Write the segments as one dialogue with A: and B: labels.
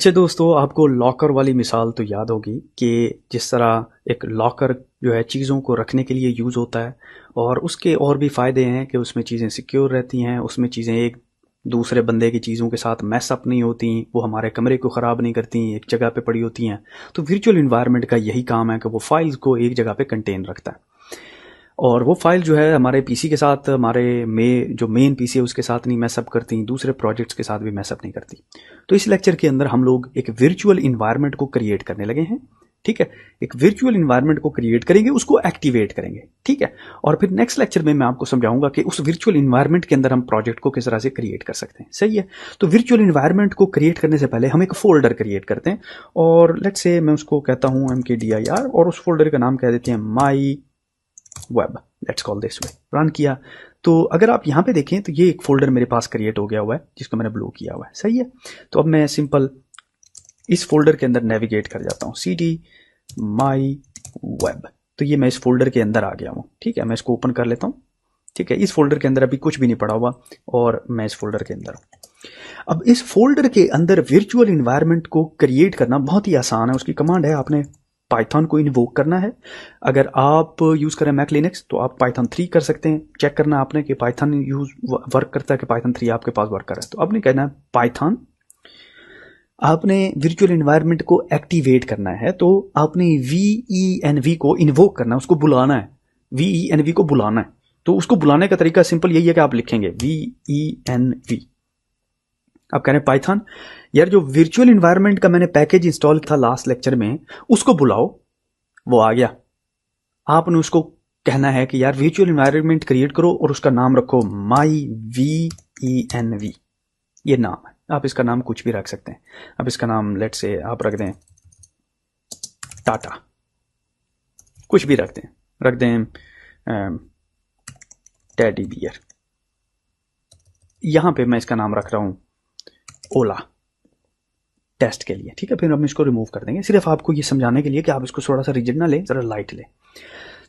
A: अच्छा दोस्तों, आपको लॉकर वाली मिसाल तो याद होगी कि जिस तरह एक लॉकर जो है चीज़ों को रखने के लिए यूज़ होता है और उसके और भी फ़ायदे हैं कि उसमें चीज़ें सिक्योर रहती हैं, उसमें चीज़ें एक दूसरे बंदे की चीज़ों के साथ मैस अप नहीं होती, वो हमारे कमरे को ख़राब नहीं करती, एक जगह पे पड़ी होती हैं। तो वर्चुअल इन्वायरमेंट का यही काम है कि वो फाइल्स को एक जगह पे कंटेन रखता है और वो फाइल जो है हमारे पीसी के साथ, हमारे जो मेन पीसी है उसके साथ नहीं मैसअप करती, दूसरे प्रोजेक्ट्स के साथ भी मैसअप नहीं करती। तो इस लेक्चर के अंदर हम लोग एक वर्चुअल इन्वायरमेंट को क्रिएट करने लगे हैं। ठीक है, एक वर्चुअल इन्वायरमेंट को क्रिएट करेंगे, उसको एक्टिवेट करेंगे। ठीक है, और फिर नेक्स्ट लेक्चर में मैं आपको समझाऊंगा कि उस वर्चुअल इन्वायरमेंट के अंदर हम प्रोजेक्ट को किस तरह से क्रिएट कर सकते हैं। सही है, तो वर्चुअल इन्वायरमेंट को क्रिएट करने से पहले हम एक फोल्डर क्रिएट करते हैं और लेट्स से मैं उसको कहता हूं mkdir और उस फोल्डर का नाम कह देते हैं माई web. Let's call this way. Run किया तो अगर आप यहाँ पे देखें तो ये एक फोल्डर मेरे पास क्रिएट हो गया हुआ है जिसको मैंने ब्लू किया हुआ है। सही है, तो अब मैं सिंपल इस फोल्डर के अंदर नेविगेट कर जाता हूँ, cd my web। तो ये मैं इस फोल्डर के अंदर आ गया हूँ। ठीक है, मैं इसको ओपन कर लेता हूँ। ठीक है, इस फोल्डर के अंदर अभी कुछ भी नहीं पड़ा हुआ और मैं इस फोल्डर के अंदर हूँ। अब इस फोल्डर के अंदर वर्चुअल इन्वायरमेंट को क्रिएट करना बहुत ही आसान है। उसकी कमांड है, आपने पाइथन को इन्वोक करना है। अगर आप यूज करें मैक लिनक्स तो आप पाइथन 3 कर सकते हैं। चेक करना आपने कि पाइथन यूज वर्क करता है कि पाइथन 3 आपके पास वर्क कर रहा है। तो आपने कहना है पाइथन, आपने वर्चुअल इन्वायरमेंट को एक्टिवेट करना है तो आपने venv को इन्वोक करना है, उसको बुलाना है। venv को बुलाना है, तो उसको बुलाने का तरीका सिंपल यही है कि आप लिखेंगे venv। आप कह रहे हैं पाइथन, यार जो वर्चुअल इन्वायरमेंट का मैंने पैकेज इंस्टॉल था लास्ट लेक्चर में, उसको बुलाओ। वो आ गया। आपने उसको कहना है कि यार वर्चुअल इन्वायरमेंट क्रिएट करो और उसका नाम रखो माई venv। ये नाम है, आप इसका नाम कुछ भी रख सकते हैं। अब इसका नाम लेट से आप रख दें टाटा, कुछ भी रख दें टेडी बियर। यहां पे मैं इसका नाम रख रहा हूं ओला टेस्ट के लिए। ठीक है, फिर हम इसको रिमूव कर देंगे, सिर्फ आपको ये समझाने के लिए कि आप इसको थोड़ा सा रिजिड ना लें, जरा लाइट लें।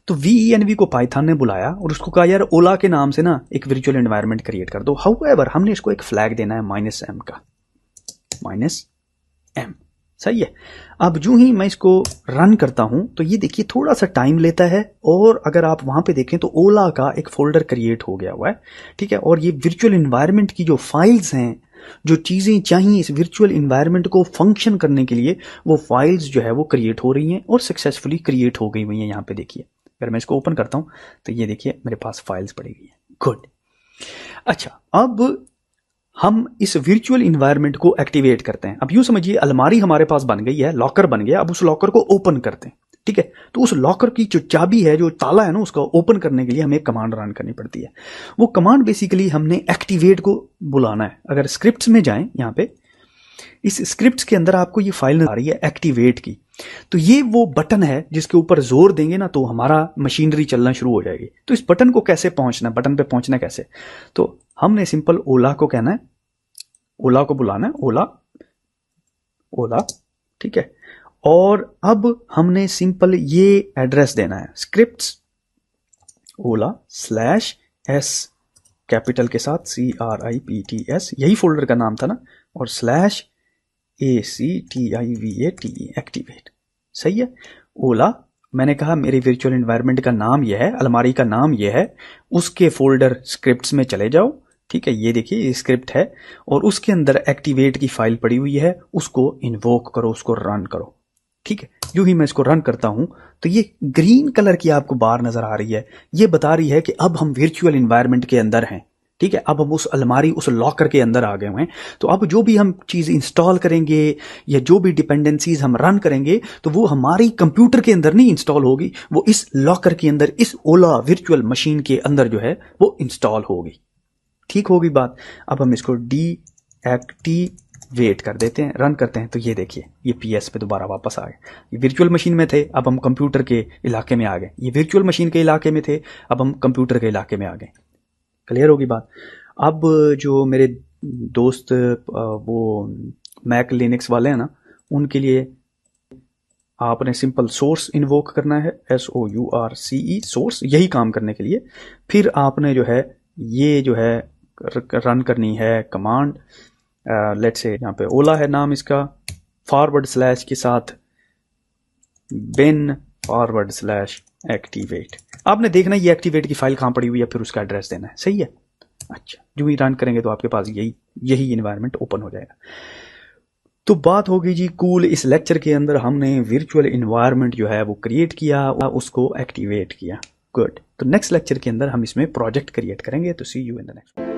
A: तो venv को पाइथन ने बुलाया और उसको कहा यार ओला के नाम से ना एक वर्चुअल एनवायरनमेंट क्रिएट कर दो। हाउएवर हमने इसको एक फ्लैग देना है -m का, -m। सही है, अब जो ही मैं इसको रन करता हूं तो ये देखिए थोड़ा सा टाइम लेता है और अगर आप वहां पे देखें तो ओला का एक फोल्डर क्रिएट हो गया हुआ है। ठीक है, और ये वर्चुअल एनवायरनमेंट की जो फाइल्स हैं, जो चीजें चाहिए इस वर्चुअल इन्वायरमेंट को फंक्शन करने के लिए, वो फाइल्स जो है वो क्रिएट हो रही हैं और सक्सेसफुली क्रिएट हो गई हुई हैं। यहाँ पे देखिए, अगर मैं इसको ओपन करता हूं तो ये देखिए मेरे पास फाइल्स पड़ी हुई हैं। गुड। अच्छा, अब हम इस वर्चुअल इन्वायरमेंट को एक्टिवेट करते हैं। अब यूं समझिए अलमारी हमारे पास बन गई है, लॉकर बन गया। अब उस लॉकर को ओपन करते हैं। ठीक है, तो उस लॉकर की जो चाबी है, जो ताला है ना, उसका ओपन करने के लिए हमें एक कमांड रन करनी पड़ती है। वो कमांड बेसिकली हमने एक्टिवेट को बुलाना है। अगर स्क्रिप्ट्स में जाएं, यहाँ पे इस स्क्रिप्ट्स के अंदर आपको ये फाइल आ रही है एक्टिवेट की, तो ये वो बटन है जिसके ऊपर जोर देंगे ना तो हमारा मशीनरी चलना शुरू हो जाएगी। तो इस बटन को कैसे पहुंचना, बटन पे पहुंचना कैसे, तो हमने सिंपल ओला को कहना है, ओला को बुलाना है, ओला। ठीक है, और अब हमने सिंपल ये एड्रेस देना है, स्क्रिप्ट्स ओला /s कैपिटल के साथ CRIPTS, यही फोल्डर का नाम था ना, और /ACTIVATE एक्टिवेट। सही है, ओला मैंने कहा मेरे वर्चुअल एनवायरनमेंट का नाम यह है, अलमारी का नाम यह है, उसके फोल्डर स्क्रिप्ट्स में चले जाओ। ठीक है, ये देखिए ये स्क्रिप्ट है और उसके अंदर एक्टिवेट की फाइल पड़ी हुई है, उसको इन्वोक करो, उसको रन करो। ठीक है, जो ही मैं इसको रन करता हूं तो ये ग्रीन कलर की आपको बार नजर आ रही है, ये बता रही है कि अब हम वर्चुअल एनवायरनमेंट के अंदर हैं। ठीक है, अब हम उस अलमारी, उस लॉकर के अंदर आ गए हैं। तो अब जो भी हम चीज इंस्टॉल करेंगे या जो भी डिपेंडेंसीज हम रन करेंगे तो वो हमारी कंप्यूटर के अंदर नहीं इंस्टॉल होगी, वो इस लॉकर के अंदर, इस ओला वर्चुअल मशीन के अंदर जो है वो इंस्टॉल होगी। ठीक होगी बात। अब हम इसको डीएक्टिवेट कर देते हैं, रन करते हैं तो ये देखिए ये PS पे दोबारा वापस आ गए। ये वर्चुअल मशीन में थे, अब हम कंप्यूटर के इलाके में आ गए। ये वर्चुअल मशीन के इलाके में थे, अब हम कंप्यूटर के इलाके में आ गए। क्लियर होगी बात। अब जो मेरे दोस्त वो मैक लिनक्स वाले हैं ना, उनके लिए आपने सिंपल सोर्स इन्वोक करना है, SOURCE, सोर्स, यही काम करने के लिए। फिर आपने जो है ये जो है रन करनी है कमांड, लेट्स से यहाँ पे ओला है नाम इसका, / के साथ bin /activate। आपने देखना ये एक्टिवेट की फाइल कहाँ पड़ी हुई है, फिर उसका एड्रेस देना है। सही है। अच्छा, जो ही रन करेंगे तो आपके पास यही इन्वायरमेंट ओपन हो जाएगा। तो बात होगी जी कूल। इस लेक्चर के अंदर हमने वर्चुअल इन्वायरमेंट जो है वो क्रिएट किया, उसको एक्टिवेट किया। गुड। तो नेक्स्ट लेक्चर के अंदर हम इसमें प्रोजेक्ट क्रिएट करेंगे। तो सी यू इन द नेक्स्ट।